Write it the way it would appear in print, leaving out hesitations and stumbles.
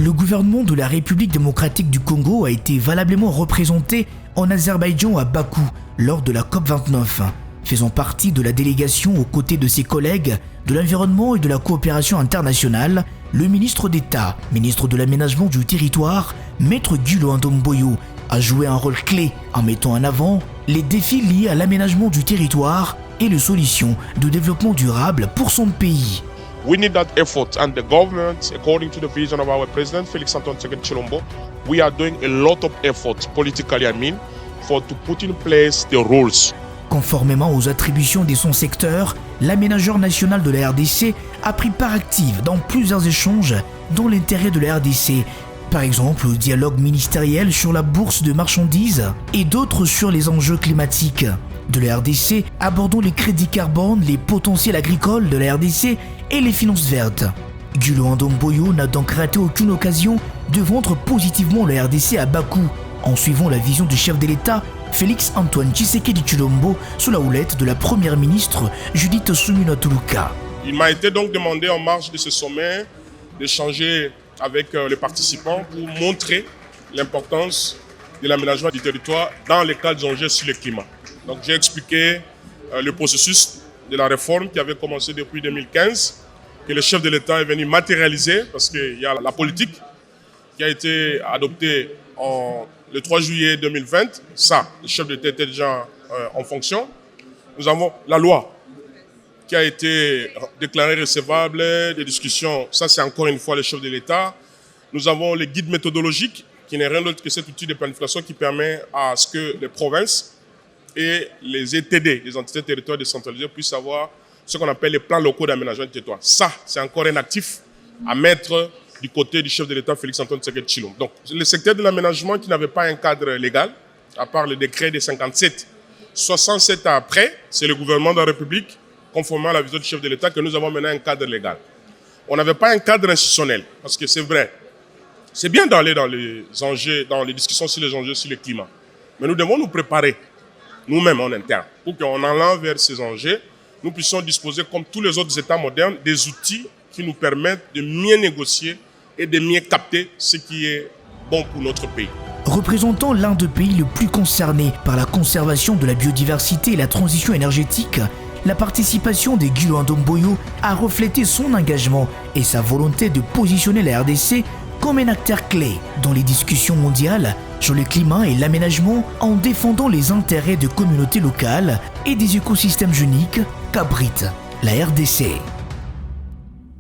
Le gouvernement de la République démocratique du Congo a été valablement représenté en Azerbaïdjan à Bakou lors de la COP29, faisant partie de la délégation aux côtés de ses collègues de l'environnement et de la coopération internationale, le ministre d'État, ministre de l'aménagement du territoire, Maître Guilo Ndomboyo, a joué un rôle clé en mettant en avant les défis liés à l'aménagement du territoire et les solutions de développement durable pour son pays. We need that effort, and the government, according to the vision of our president, Félix Antoine Tshisekedi Tshilombo, we are doing a lot of effort, politically to put in place the rules. Conformément aux attributions de son secteur, l'aménageur national de la RDC a pris part active dans plusieurs échanges dans l'intérêt de la RDC. Par exemple, le dialogue ministériel sur la bourse de marchandises et d'autres sur les enjeux climatiques. De la RDC, abordons les crédits carbone, les potentiels agricoles de la RDC et les finances vertes. Guilo Ndomboyo n'a donc raté aucune occasion de vendre positivement la RDC à Bakou, en suivant la vision du chef de l'État, Félix Antoine Tshisekedi Tshilombo, sous la houlette de la première ministre Judith Suminwa Tuluka. Il m'a été donc demandé en marge de ce sommet d'échanger avec les participants pour montrer l'importance de l'aménagement du territoire dans les cadres d'enjeux sur le climat. Donc j'ai expliqué le processus de la réforme qui avait commencé depuis 2015, que le chef de l'État est venu matérialiser parce qu'il y a la politique qui a été adoptée le 3 juillet 2020. Ça, le chef de l'État était déjà en fonction. Nous avons la loi qui a été déclarée recevable, des discussions, ça c'est encore une fois le chef de l'État. Nous avons les guides méthodologiques qui n'est rien d'autre que cet outil de planification qui permet à ce que les provinces et les ETD, les entités territoriales décentralisées, puissent avoir ce qu'on appelle les plans locaux d'aménagement du territoire. Ça, c'est encore un actif à mettre du côté du chef de l'État, Félix Antoine Tshisekedi Tshilombo. Donc, le secteur de l'aménagement qui n'avait pas un cadre légal, à part le décret de 57, 67 ans après, c'est le gouvernement de la République, conformément à la vision du chef de l'État, que nous avons maintenant un cadre légal. On n'avait pas un cadre institutionnel, parce que c'est vrai, c'est bien d'aller dans les enjeux, dans les discussions sur les enjeux sur le climat. Mais nous devons nous préparer, nous-mêmes en interne, pour qu'en allant vers ces enjeux, nous puissions disposer, comme tous les autres États modernes, des outils qui nous permettent de mieux négocier et de mieux capter ce qui est bon pour notre pays. Représentant l'un des pays les plus concernés par la conservation de la biodiversité et la transition énergétique, la participation de Guilo Ndomboyo a reflété son engagement et sa volonté de positionner la RDC comme un acteur clé dans les discussions mondiales sur le climat et l'aménagement en défendant les intérêts de communautés locales et des écosystèmes uniques qu'abrite la RDC.